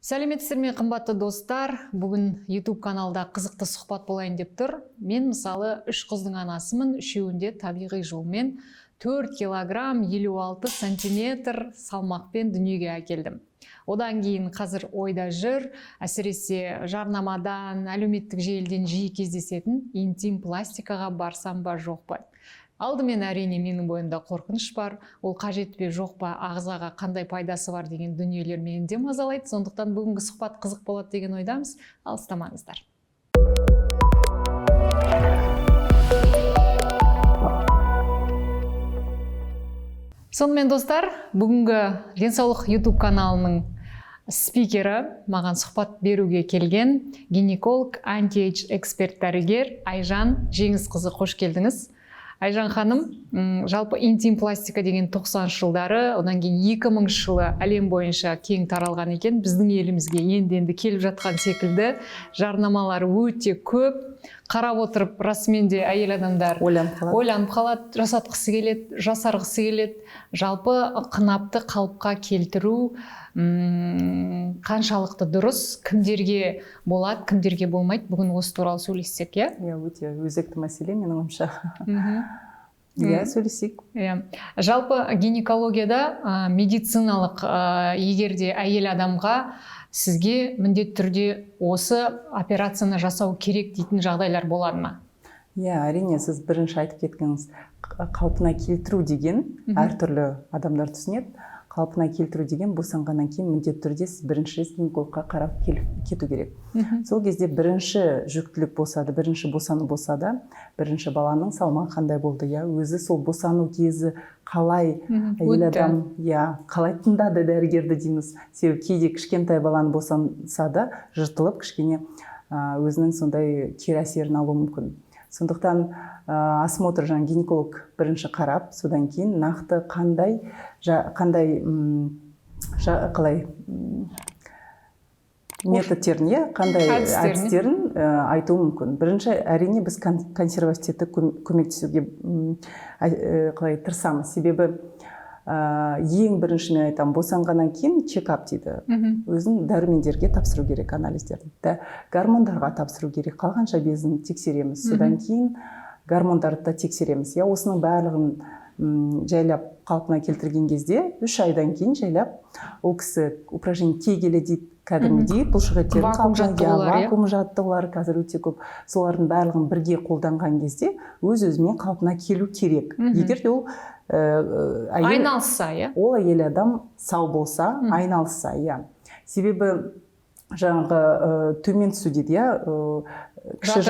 Сәлеметсіздер ме, қымбатты достар? Бүгін YouTube каналда қызықты сұхбат болайын деп тұр. Мен мысалы 3 қыздың анасымын, үшеуінде табиғи жолмен 4 килограмм 56 сантиметр салмақпен дүниеге әкелдім. Одан кейін қазір ойда жүр, әсіресе жарнамадан, әлеуметтік желіден жиі кездесетін интим пластикаға барсам ба жоқ па. Алдымен әрине менің бойымда қорқыныш бар, ол қажет пе жоқ па, ағзаға қандай пайдасы бар деген дүниелер мені де мазалайды. Сондықтан бүгінгі сұхбат қызық болады деген ойдамыз. Алыстамаңыздар. Сонымен достар, бүгінгі денсаулық YouTube каналының спикері маған сұхбат беруге келген гинеколог, анти-эйдж эксперт дәрігер Айжан Жеңісқызы, қош келдіңіз. Айжан ханым, жалпы интим пластика деген 90 жылдары, одан кейін 2000 жылы әлем бойынша кең таралған екен. Біздің елімізге енді келіп жатқан секілді жарнамалар өте көп. Қарап отырып, расымен де әйел адамдар ойланып қалады, жасатқысы келеді, жасарғысы келеді. Жалпы қынапты қалыпқа келтіру қаншалықты дұрыс, кімдерге болады, кімдерге болмайды? Бүгін осы туралы сөйлессек, иә? Өте өзекті мәселе, менің ойымша. Сөйлесейік. Жалпы гинекологияда медициналық егерде әйел адамға сізге міндетті түрде осы операцияны жасау керек дейтін жағдайлар болады ма? Әрине, сіз бірінші айтып кеткеніңіз, қалпына келтіру деген әртүрлі адамдар түсінеді. Қалпына келтіру деген босанғаннан кейін міндетті түрде сіз бірінші рет гинекологқа қарап кету керек. Сол кезде бірінші жүктілік болса да, бірінші босану болса да, бірінші баланың салмағы қандай болды, өзі сол босану кезі қалай әйел адам, қалай тыңдады дәрігерді дейміз. Себебі кейде кішкентай баланы босанса да жыртылып кішкене өзінің сондай кері әсерін алуы мүмкін. Сондықтан осмотр гинеколог бірінші қарап, содан кейін нақты қандай методтерін, қандай әдістерін айтуы мүмкін. Бірінші, әрине, біз консервативті көмектесуге тырысамыз. Себебі ең бірінші мен айтамын, босанғаннан кейін чекап дейді. Өзін дәрумендерге тапсыру керек, анализдерді. Гормондарға тапсыру керек, қалғанша безін тексереміз. Содан кейін гормондарды да тексереміз. Осының барлығын жайлап қалпына келтірген кезде 3 айдан кейін жайлап ол кісі упражнение кей келе дейді, кәдімгідей бұлшық еттерін вакуум жаттығулар қазір өте көп. Солардың барлығын бірге қолданған кезде өз-өзімен қалпына келу керек. Егер де ол айналысса, ол әйел адам сау болса, айналысса, себебі жаңағы төмен түсу дейді, кіші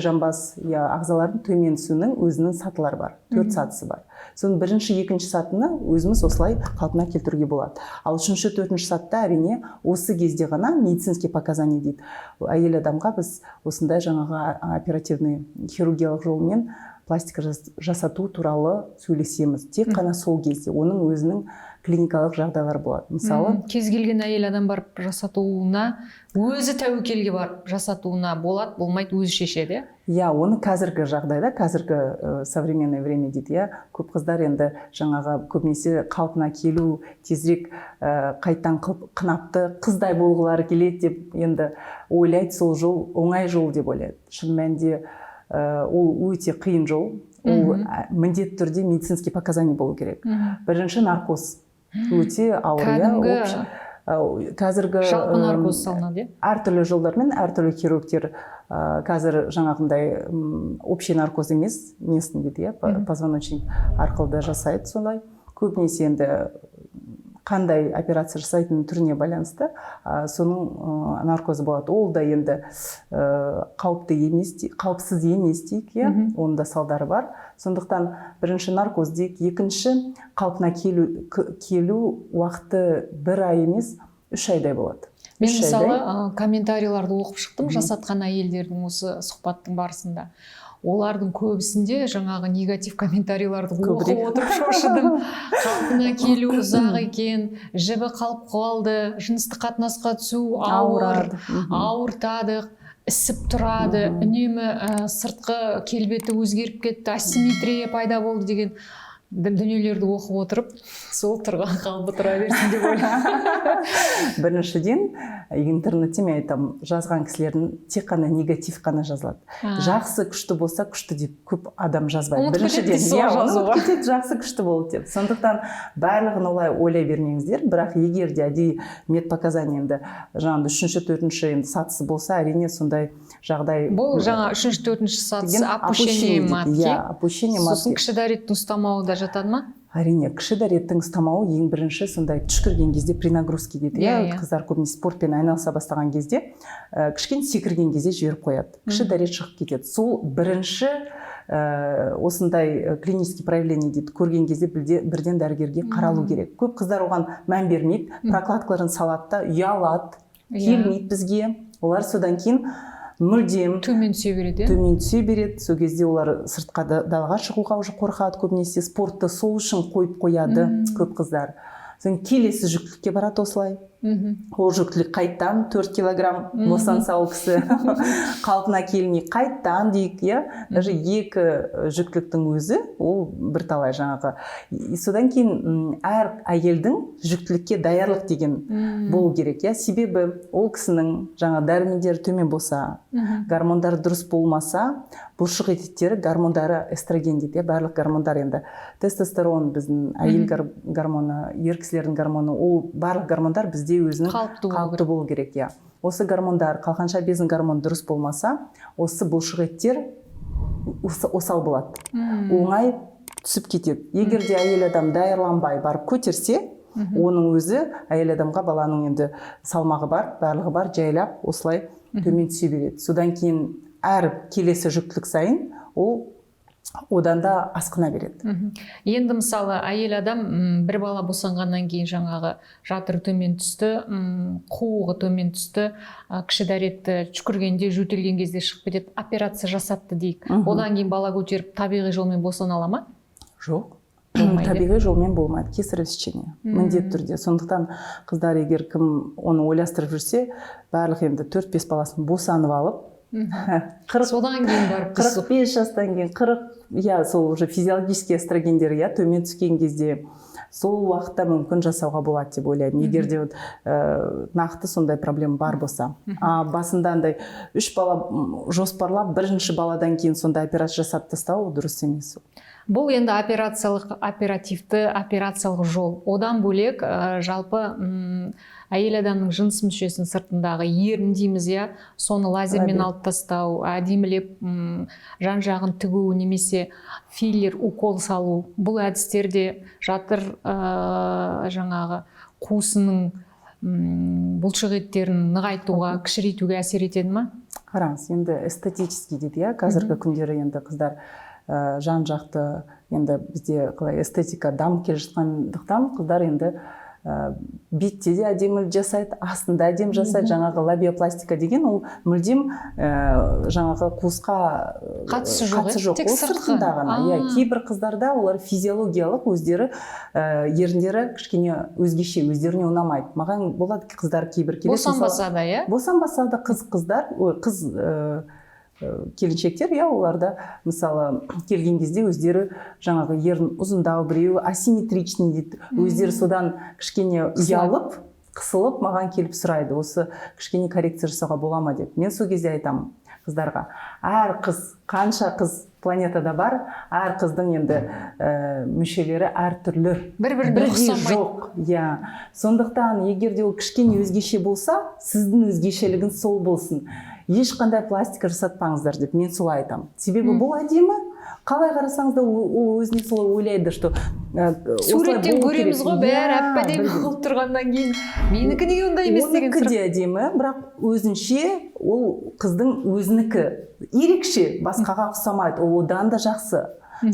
жамбас ағзалардың төмен түсуінің өзінің сатылары бар, 4 сатысы бар. Соның бірінші, екінші сатыны өзіміз осылай қалпына келтіруге болады. Ал үшінші, төртінші сатыда әрине осы кезде ғана медицинский показания дейді. Әйел адамға біз осындай жаңағы оперативный хирургиялық жолмен пластика жасату туралы сөйлесеміз. Тек қана сол кезде оның өзінің клиникалық жағдайлар болады. Мысалы, кез келген әйел адам барып жасатуына, өзі тәуекелге барып жасатуына болады, болмайды, өзі шешеді. Оны қазіргі жағдайда, қазіргі современное время дейді, көп қыздар енді жаңағы көбінесе қалпына келу, тезірек қайттан қынапты қыздай болғылары келеді деп енді ойлайды, сол жол оңай жол деп ойлайды. Шын мәнінде ол өте қиын жол, ол міндетті түрде медицинский показания болу керек. Бірінші наркоз өте ауыр. Қазіргі жалпы наркоз салынады. Әртүрлі жолдармен әртүрлі хирургтер қазір жаңағындай общий наркоз емес, местный дейді, позвоночник арқылы да жасайды солай. Көбінесе енді қандай операция жасайтын түріне байланысты соның наркозы болады. Ол да енді қауіпсіз емес дейік, оның да салдары бар. Сондықтан бірінші наркоз дейік, екінші қалпына келу уақыты 1 ай емес 3 айдай болады. Мен мысалы комментарийларды оқып шықтым жасатқан әйелдердің осы сұхбаттың барысында. Олардың көбісінде жаңағы негатив комментарийларды оқып отырып шошыдым. Қалпына келу ұзақ екен, жібі қалып қалды, жыныстық қатынасқа түсу ауыр, ауыртады, ісіп тұрады, үнемі сыртқы келбеті өзгеріп кетті, асимметрия пайда болды деген дүниелерді оқып отырып сол тұрған қалпы тұра берсін деп ойлаймын. Біріншіден интернетте мен айтамын, жазған кісілердің тек қана негатив қана жазылады. Жақсы күшті болса күшті деп көп адам жазбайды. Біріншіден жақсы күшті болды деп. Сондықтан барлығын олай ойлай бермеңіздер, бірақ егер де әдейі медпоказаниемді жаңағыдай үшінші төртінші сатысы болса, әрине сондай жағдай. Бұл жаңа үшінші төртінші сатысы опущение матки. Опущение матки. Сосын кіші дәреттің ұстамауы да жатады ма? Әрине, кіші дәреттің ұстамауы ең бірінші сондай түшкірген кезде при нагрузке дейді. Қыздар көбінесе спортпен айналыса бастаған кезде кішкене секірген кезде жіберіп қояды. Кіші дәрет шығып кетеді. Сол бірінші осындай клинический проявление дейді, көрген кезде бірден дәрігерге қаралу керек. Көп қыздар оған мән бермейді, прокладкаларын салады да, ұялады, келмейді бізге. Олар содан кейін мүлдем төмен түсе береді. Төмен түсе береді. Сол кезде олар сыртқа далаға шығуға уже қорқады, көбінесе спортты сол үшін қойып қояды көп қыздар. Соң келесі жүктілікке барады осылай. Ол жүктілік қайттан 4 килограмм босанса ол кісі қалпына келмей қайттан дейік, даже 2 жүктіліктің өзі ол бірталай жаңағы. Содан кейін әр әйелдің жүктілікке даярлық деген болу керек, себебі ол кісінің жаңа дәрумендері төмен болса, гормондары дұрыс болмаса, бұлшық еттері гормондары эстроген дейді, барлық гормондар енді тестостерон біздің әйел гормоны, ер кісілердің гормоны, ол барлық гормондар бізде өзінің қалыпты болу керек. Осы гормондар, қалқанша бездің гормоны дұрыс болмаса, осы бұлшық еттер осал болады. Оңай түсіп кетеді. Егер де әйел адам даярланбай барып көтерсе, оның өзі әйел адамға баланың енді салмағы бар, барлығы бар, жайлап осылай төмен түсе береді. Содан кейін әр келесі жүктілік сайын ол одан да асқына береді. Енді мысалы әйел адам бір бала босанғаннан кейін жаңағы жатыр төмен түсті, қуығы төмен түсті, кіші дәретті түшкіргенде, жөтелген кезде шығып кетеді, операция жасатты дейік. Одан кейін бала көтеріп табиғи жолмен босана ала ма? Жоқ. Табиғи жолмен болмайды, кесарево сечение міндетті түрде. Сондықтан қыздар егер кім оны ойластырып жүрсе, барлық енді 4-5 баласын босанып алып, содан кейін барып 45 жастан кейін 40, сол уже физиологический эстрогендер төмен түскен кезде сол уақытта мүмкін жасауға болады деп ойлаймын. Егер де нақты сондай проблема бар болса. Басында андай 3 бала жоспарлап, бірінші баладан кейін сондай операция жасап тастау дұрыс емес. Бұл енді оперативті операциялық жол. Одан бөлек жалпы әйел адамның жыныс мүшесінің сыртындағы ерін дейміз, соны лазермен алып тастау, әдемілеп жан жағын тігу немесе филлер, укол салу. Бұл әдістерде жатыр жаңағы қуысының бұлшық еттерін нығайтуға, кішірейтуге әсер етеді ма? Қараңыз, енді эстетический дейді, қазіргі күндері енді қыздар жан жақты, енді бізде эстетика дамып келе жатқандықтан қыздар енді бетте де әдемі жасайды, астында әдемі жасайды. Жаңағы лабиопластика деген ол мүлдем жаңағы қуысқа қатысы жоқ, тек сыртында ғана. Кейбір қыздарда олар физиологиялық өздері еріндері кішкене өзгеше, өздеріне ұнамайды. Маған болады қыздар кейбір босанбаса да, босанбаса да қыз келіншектер, оларда мысалы келген кезде өздері жаңағы ерін ұзындау, біреу асимметричный дейді, өздері содан кішкене ұялып, қысылып маған келіп сұрайды, осы кішкене коррекция жасауға бола ма деп. Мен сол кезде айтамын қыздарға, әр қыз, қанша қыз планетада бар, әр қыздың енді мүшелері әртүрлі, бір-біріне ұқсамайды. Сондықтан егер де ол кішкене өзгеше болса, сіздің өзгешелігін сол болсын. Ешқандай пластика жасатпаңыздар деп мен солай айтамын. Себебі бұл әдемі, қалай қарасаңыз да ол өзіне солай ойлайды, что суреттен көреміз ғой, бәрі әп-әдемі болып тұрғаннан кейін менікі неге ондай емес деген сұрақ. Оныкі де әдемі, бірақ өзінше ол қыздың өзінікі ерекше, басқаға ұқсамайды, ол одан да жақсы.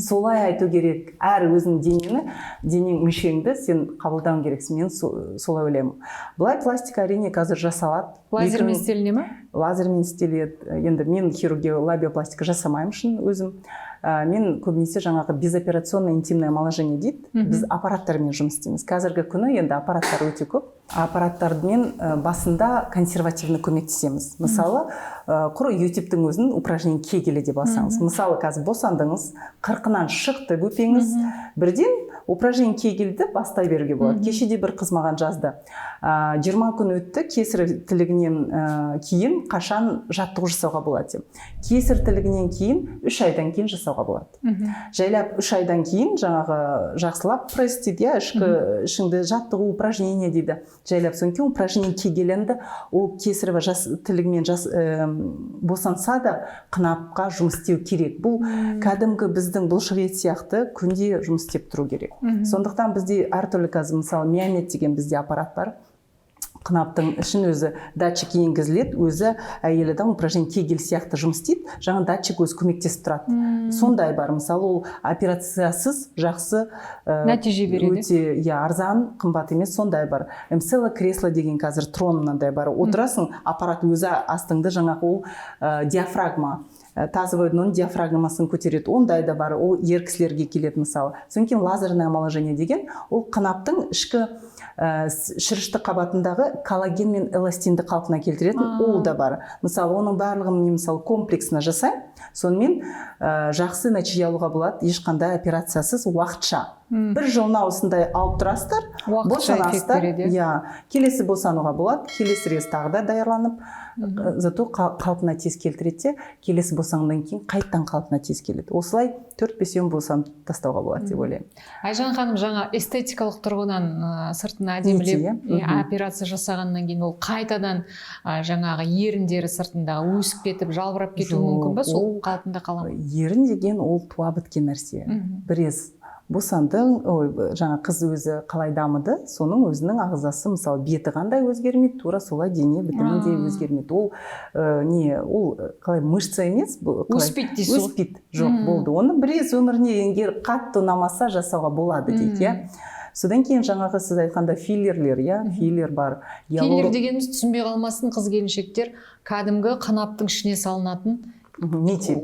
Солай айту керек. Әр өзінің денең мүшеңді сен қабылдауың керексің. Мен солай ойлаймын. Бұлай пластика әрине қазір жасалады. Лазермен істеліне ме? Лазермен істеледі. Енді мен хирургия лабиопластика жасамаймын шын өзім. Мен көбінесе жаңағы безоперационное интимное омоложение дейді. Біз аппараттармен жұмыс істейміз. Қазіргі күні енді аппараттар өте көп. аппараттармен басында консервативный көмектесеміз. Мысалы, құр ютубтың өзін упражнение кегелі деп алсаңыз. Мысалы, қазір босандыңыз, 40-нан шықты бөпеңіз, бірден упражнение кегелді бастай беруге болады. Кешеде бір қыз маған жазды. 20 күн өтті, кесір тілігінен кейін қашан жаттығу жасауға болады деп. Кесір тілігінен кейін 3 айдан кейін жасауға болады. Жайлап 3 айдан кейін жаңағы жақсылап пресс дейді, ішіңді жаттығу упражнение дейді. Жайлап соң кейін упражнение кегеленді, ол кесір тілігімен босанса да қынапқа жұмыс істеу керек. Бұл кәдімгі біздің бұлшық ет сияқты күнде жұмыс істеп тұру керек. Сондықтан бізде әртүрлі қазір мысалы миомет деген бізде аппарат бар. Қынаптың ішін өзі датчик енгізіледі, өзі әйел адам упражнение кегель сияқты жұмыс істейді, жаңа датчик өзі көмектесіп тұрады. Сондай бар, мысалы ол операциясыз жақсы нәтиже береді. Өте арзан, қымбат емес, сондай бар. МСЛ кресло деген қазір трон мынандай бар. Отырасың, аппарат өзі астыңды жаңағы ол диафрагма. Тазовой днон диафрагмасын көтереді, ондай да бар, ол ер кісілерге келеді мысалы. Содан кейін лазерное омоложение деген, ол қынаптың ішкі шырышты қабатындағы коллаген мен эластинді қалпына келтіретін, ол да бар. Мысалы, оның барлығын мен мысалы комплексына жасаймын, сонымен жақсы нәтиже алуға болады, ешқандай операциясыз уақытша. Бір жылына осындай алып тұрасыздар, босанасыздар, келесі босануға болады, келесі рез тағы да даярланып, зато қалпына тез келтіреді, келесі босанғаннан кейін қайттан қалпына тез келеді. Осылай 4-5 босанып тастауға болады деп ойлаймын. Айжан ханым, жаңа эстетикалық тұрғыдан сыртын әдемілеп операция жасағаннан кейін ол қайтадан жаңағы еріндері сыртындағы өсіп кетіп, жалбырап кетуі мүмкін ба? Сол қалпында қала ма? Ерін деген ол туа біткен нәрсе. Бірез босандың, жаңа қыз өзі қалай дамыды, соның өзінің ағзасы, мысалы, беті қандай өзгермейді, тура солай дене бітімі де өзгермейді. Ол қалай мышца емес, өспейді дейсіз ғой? Өспейді, жоқ, болды. Оны бірез өміріне егер қатты ұнамаса жасауға болады дейді. Содан кейін жаңағы сіз айтқанда филлерлер, филлер бар. Филлер дегеніміз түсінбей қалмасын, қыз келіншектер кәдімгі қынаптың ішіне салынатын нити.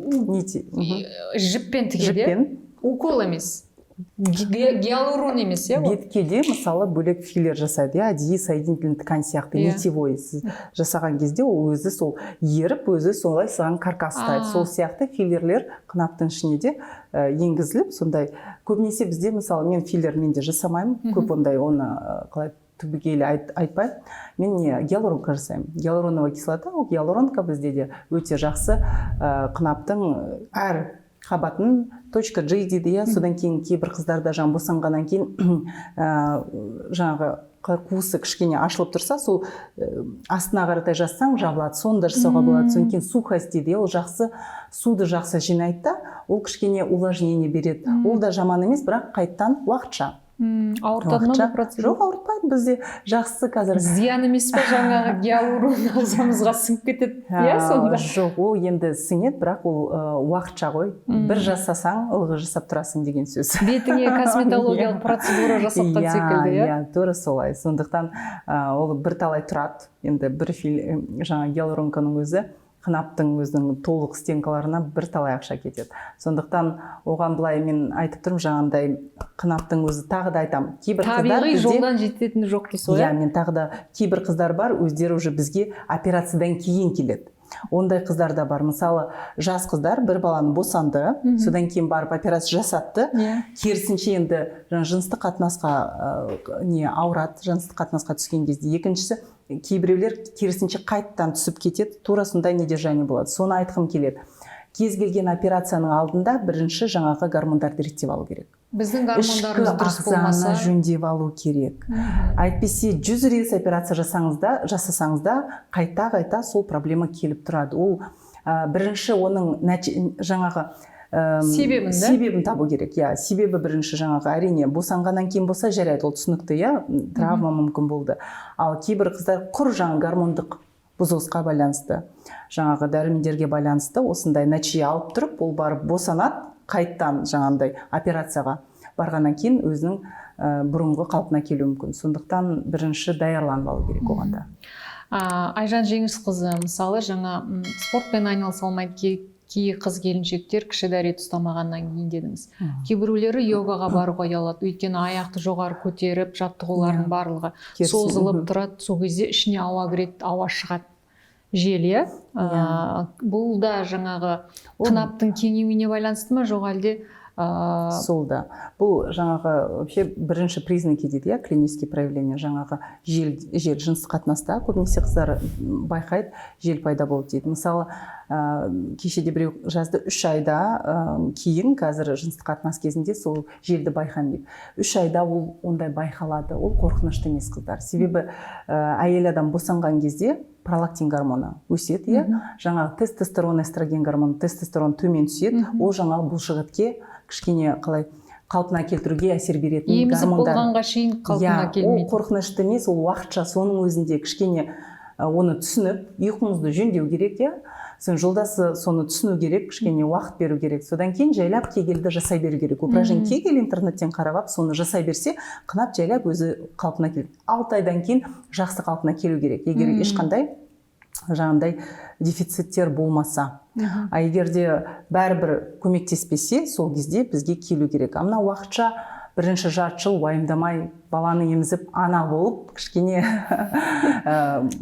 Жіппен тігеді, укол емес. Гиалурон емес, бетке де мысалы бөлек филлер жасайды, әдейі соединительный ткань сияқты нитевой сіз жасаған кезде ол өзі сол еріп, өзі солай саған каркас ұстайды. Сол сияқты филлерлер қынаптың ішіне де енгізіліп, сондай көбінесе бізде мысалы мен филлер мен де жасамаймын, көп ондай оны қалай түбегейлі айтпаймын. Мен гиалуронка жасаймын. Гиалуроновая кислота, ол гиалуронка бізде де өте жақсы қынаптың әр қабатын .G дейді, содан кейін кейбір қыздарда жаңа босанғаннан кейін жаңағы қуысы кішкене ашылып тұрса, сол астына қаратай жазсаң жабылады, соны да жасауға болады. Содан кейін сухость дейді, ол жақсы суды жақсы жинайды да, ол кішкене увлажнение береді. Ол да жаман емес, бірақ қайттан уақытша. Ауыртады ма бұл процедура? Жоқ, ауыртпайды, бізде жақсы қазір. Зиян емес пе жаңағы гиалурон ағзамызға сіңіп кетеді, сонда? Жоқ, ол енді сіңеді, бірақ ол уақытша ғой. Бір жасасаң, ылғи жасап тұрасың деген сөз. Бетіңе косметологиялық процедура жасатқан секілді, тура солай. Сондықтан ол бірталай тұрады. Енді бір жаңа гиалуронканың өзі қынаптың өзінің толық стенкаларына бір талай ақша кетеді. Сондықтан оған былай мен айтып тұрмын, жаңағындай қынаптың өзі тағы да айтамын. Табиғи жолдан жететіні жоқ дейсіз ғой? Мен тағы да кейбір қыздар бар, өздері уже бізге операциядан кейін келеді. Ондай қыздар да бар. Мысалы, жас қыздар бір баланы босанды, содан кейін барып операция жасатты. Керісінше енді жыныстық қатынасқа ауырады, жыныстық қатынасқа түскен кезде. Екіншісі, кейбіреулер керісінше қайттан түсіп кетеді, тура сондай недержание болады. Соны айтқым келеді. Кез келген операцияның алдында бірінші жаңағы гормондарды реттеп алу керек. Біздің гормондарымыз дұрыс болмаса, ішкі ағзаны жөндеп алу керек. Әйтпесе 100 рет операция жасасаңыз да қайта сол проблема келіп тұрады. Ол бірінші оның жаңағы себебін табу керек. Себебі бірінші жаңағы әрине босанғаннан кейін болса жарайды, ол түсінікті, травма мүмкін болды. Ал кейбір қыздар құр жаңа гормондық бұзылысқа байланысты, жаңағы дәрумендерге байланысты осындай нәтиже алып тұрып, ол барып босанады, қайттан жаңағындай операцияға барғаннан кейін өзінің бұрынғы қалпына келуі мүмкін. Сондықтан бірінші даярланып алу керек оғанда. Айжан Жеңісқызы, мысалы жаңа спортпен айналыса алмайды кей қыз келіншектер кіші дәрет ұстамағаннан кейін дедіңіз. Кейбіреулері йогаға баруға ұялады, өйткені аяқты жоғары көтеріп жаттығулардың барлығы созылып тұрады, сол кезде ішіне ауа кіреді, ауа шығады. Жел, иә? Бұл да жаңағы қынаптың кеңеюіне байланысты ма, жоқ әлде сол да. Бұл жаңағы вообще бірінші признаки дейді, иә, клинический проявление, жаңағы жел жыныстық қатынаста көбінесе қыздар байқайды, жел пайда болды дейді. Мысалы, кешеде біреу жазды, 3 айда кейін қазір жыныстық қатынас кезінде сол желді байқаймын дейді. 3 айда ол ондай байқалады, ол қорқынышты емес қыздар. Себебі әйел адам босанған кезде пролактин гормоны өседі, иә? Жаңағы тестостерон, эстроген гормоны, тестостерон төмен түседі, ол жаңағы бұлшықетке кішкене қалай қалпына келтіруге әсер беретін гормондар. Емізіп болғанға шейін қалпына келмейді. Ол қорқынышты емес, ол уақытша, соның өзінде кішкене оны түсініп, ұйқыңызды жөндеу керек, иә? Сен жолдасы соны түсіну керек, кішкене уақыт беру керек. Содан кейін жайлап кегелді жасай беру керек. Упражнение кегел интернеттен қарап, соны жасай берсе, қынап жайлап өзі қалпына келеді. 6 айдан кейін жақсы қалпына келу керек. Егер ешқандай жаңағындай дефициттер болмаса. А егер де бәрібір көмектеспесе, сол кезде бізге келу керек. Мына уақытша бірінші жарты жыл уайымдамай баланы емізіп ана болып кішкене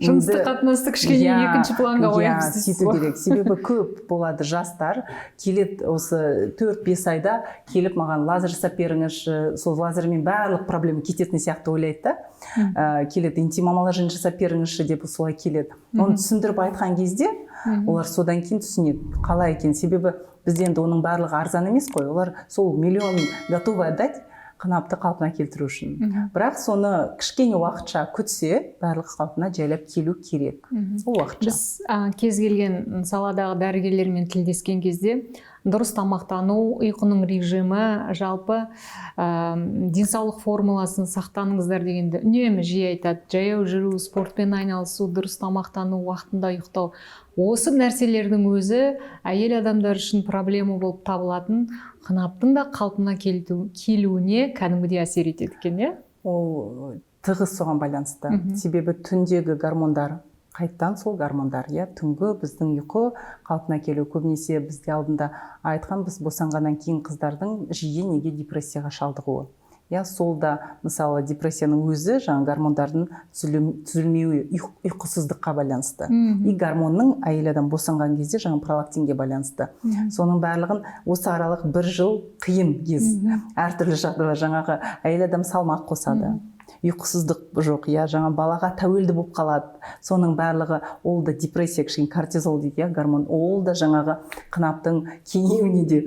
жыныстық қатынасты кішкене екінші планға қойып сөйту керек. Себебі көп болады жастар келеді осы 4-5 айда келіп маған лазер жасап беріңізші, сол лазермен барлық проблема кететін сияқты ойлайды да. Келеді интим омоложение жасап беріңізші деп солай келеді. Оны түсіндіріп айтқан кезде олар содан кейін түсінеді қалай екен. Себебі бізде енді оның барлығы арзан емес қой. Олар сол миллион готовы отдать қынапты қалпына келтіру үшін. Бірақ соны кішкене уақытша күтсе, барлық қалпына жайлап келу керек. Ол уақытша. Біз кез келген саладағы дәрігерлермен тілдескен кезде дұрыс тамақтану, ұйқының режимі, жалпы денсаулық формуласын сақтаныңыздар дегенді үнемі жиі айтады. Жаяу жүру, спортпен айналысу, дұрыс тамақтану, уақытында ұйықтау. Осы нәрселердің өзі әйел адамдар үшін проблема болып табылатын қынаптың да қалпына келуіне кәдімгідей әсер етеді екен, иә? Ол тығыз соған байланысты. Себебі түндегі гормондар қайттан сол гормондар, иә, түнгі біздің ұйқы қалпына келу. Көбінесе бізде алдында айтқан, біз босанғаннан кейін қыздардың жиі неге депрессияға шалдығуы. Я сол да, мысалы, депрессияның өзі жаңа гормондардың түзілмеуі, ұйқысыздыққа байланысты. И гормонның әйел адам босанған кезде жаңа пролактинге байланысты. Соның барлығын осы аралық 1 жыл қиын кез. Әртүрлі жағдайлар, жаңағы әйел адам салмақ қосады. Ұйқысыздық жоқ, я жаңа балаға тәуелді болып қалады. Соның барлығы ол да депрессия, кішкене кортизол дейді, гормон. Ол да жаңағы қынаптың кеңеюіне де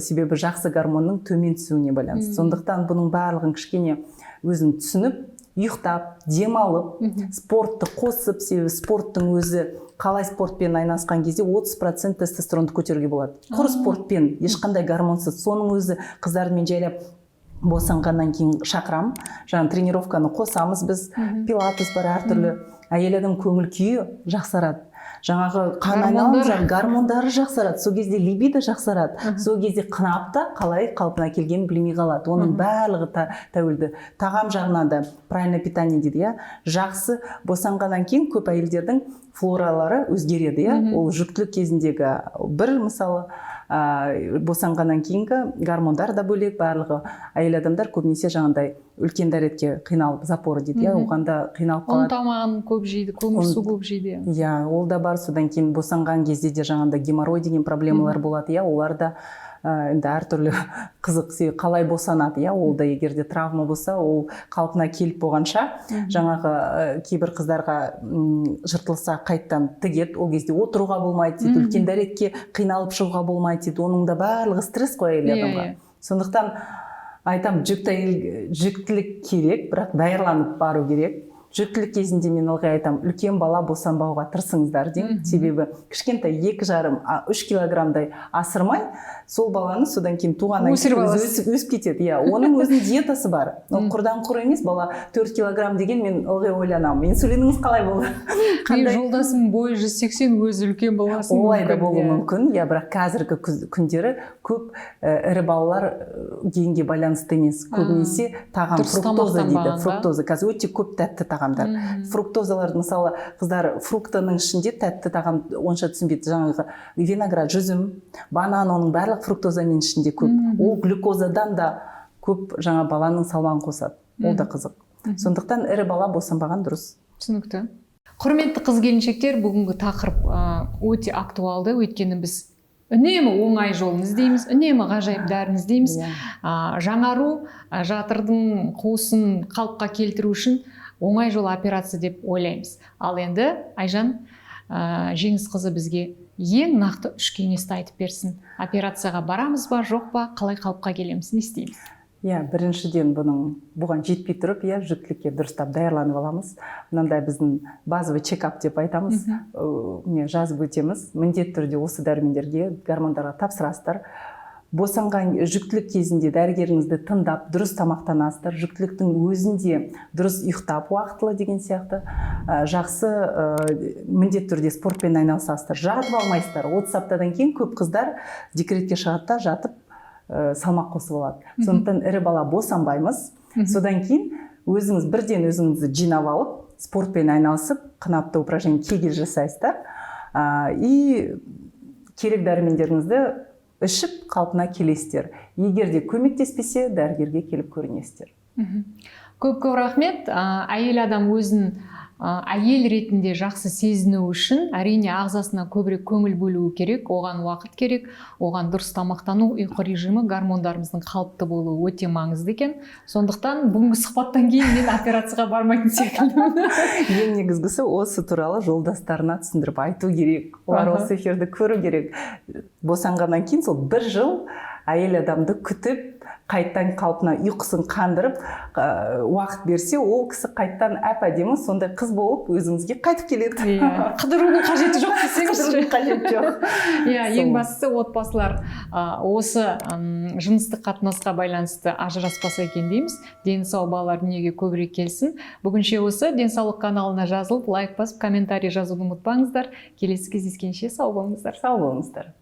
себебі жақсы гормонның төмен түсуіне байланысты. Сондықтан бұның барлығын кішкене өзін түсініп, ұйықтап, демалып, спортты қосып, себебі спорттың өзі қалай спортпен айналысқан кезде 30% тестостеронды көтеруге болады. Құр спортпен, ешқандай гормонсыз. Соның өзі қыздармен жайлап босанғаннан кейін шақырам, жаңа тренировканы қосамыз біз, пилатес бар әртүрлі. Әйел адам көңіл күйі жақсарады. Жаңағы қан айналым гормондары жақсарады. Сол кезде либидо жақсарады. Сол кезде қынапта қалай қалпына келгенін білмей қалады. Оның барлығы тәуелді. Тағам жағынан да правильное питание дейді, иә. Жақсы босанғаннан кейін көп әйелдердің флоралары өзгереді, иә. Ол жүктілік кезіндегі бір мысалы босанғаннан кейінгі гормондар да бөлек, барлығы әйел адамдар көбінесе жаңағыдай үлкен дәретке қиналып, запоры дейді, иә, оғанда қиналып қалады. Оның тамағын көп жейді, көмірсу көп жейді. Иә, ол да бар. Содан кейін босанған кезде де жаңағыдай геморрой деген проблемалар болады, иә, олар да енді әртүрлі қызық, қалай босанады, иә, ол да егер де травма болса, ол қалпына келіп болғанша, жаңағы кейбір қыздарға жыртылса қайттан тігеді, ол кезде отыруға болмайды дейді, үлкен дәретке қиналып шығуға болмайды дейді, оның да барлығы стресс қой әйел адамға. Сондықтан айтам, жүктілік керек, бірақ даярланып бару керек. Жүктілік кезінде мен ылғи айтам, үлкен бала босанбауға тырысыңыздар деймін. Себебі кішкентай 2,5-3 килограммдай асырмай, сол баланы содан кейін туғаннан кейін өсіп кетеді. Иә, оның өзінің диетасы бар. Құрдан құр емес, бала 4 килограмм деген мен ылғи ойланамын. Инсулиніңіз қалай болды? Мен жолдасым бойы 180, өзі үлкен боласың. Олай да болуы мүмкін. Я, бірақ қазіргі күндері көп ірі балалар генге байланысты емес. Көбінесе тағам фруктоза дейді. Фруктоза. Қазір өте көп тәтті тағамдар. Фруктозалар, мысалы қыздар фруктының ішінде тәтті тағам онша түсінбейді, жаңағы виноград, жүзім, банан, оның барлық фруктозамен ішінде көп. Ол глюкозадан да көп жаңа баланың салмағын қосады. Ол да қызық. Сондықтан ірі бала босанбаған дұрыс. Түсінікті. Құрметті қыз келіншектер, бүгінгі тақырып өте актуалды, өйткені біз үнемі оңай жолын іздейміз, үнемі ғажайып дәрін іздейміз. Жаңару, жатырдың қуысын қалыпқа келтіру үшін оңай жол операция деп ойлаймыз. Ал енді Айжан Жеңіс қызы бізге ең нақты 3 кеңесті айтып берсін. Операцияға барамыз ба, жоқ па, қалай қалыпқа келеміз, не істейміз? Біріншіден бұған жетпей тұрып, жүктілікке дұрыстап даярланып аламыз. Мынандай біздің базовый чекап деп айтамыз. Жазып өтеміз. Міндетті түрде осы дәрумендерге, гормондарға тапсырасыздар. Босанған жүктілік кезінде дәрігеріңізді тыңдап, дұрыс тамақтанасыздар. Жүктіліктің өзінде дұрыс ұйықтап уақытылы деген сияқты. Жақсы міндетті түрде спортпен айналысасыздар. Жатып алмайсыздар. 30 аптадан кейін көп қыздар декретке шығады да жатып салмақ қосып алады. Сондықтан ірі бала босанбаймыз. Содан кейін өзіңіз бірден өзіңізді жинап алып, спортпен айналысып, қынапты упражнение кегель жасайсыздар. И керек дәрумендеріңізді ішіп қалпына келесіздер. Егер де көмектеспесе, дәрігерге келіп көрінесіздер. Көп рахмет. Әйел адам өзін әйел ретінде жақсы сезіну үшін әрине ағзасына көбірек көңіл бөлуі керек, оған уақыт керек, оған дұрыс тамақтану, ұйқы режимі, гормондарымыздың қалыпты болуы өте маңызды екен. Сондықтан бүгінгі сұхбаттан кейін мен операцияға бармайтын секілдімін. Ең негізгісі осы туралы жолдастарына түсіндіріп айту керек. Олар осы эфирді көру керек. Босанғаннан кейін сол 1 жыл әйел адамды күтіп, қайттан қалпына ұйқысын қандырып, уақыт берсе, ол кісі қайттан әп-әдемі сондай қыз болып өзіңізге қайтып келеді. Қыдырудың қажеті жоқ десеңіз. Қыдырудың қажеті жоқ. Ең бастысы отбасылар осы жыныстық қатынасқа байланысты ажыраспаса екен дейміз. Дені сау балалар дүниеге көбірек келсін. Бүгінше осы денсаулық каналына жазылып, лайк басып, комментарий жазуды ұмытпаңыздар. Келесі кездескенше сау болыңыздар. Сау болыңыздар.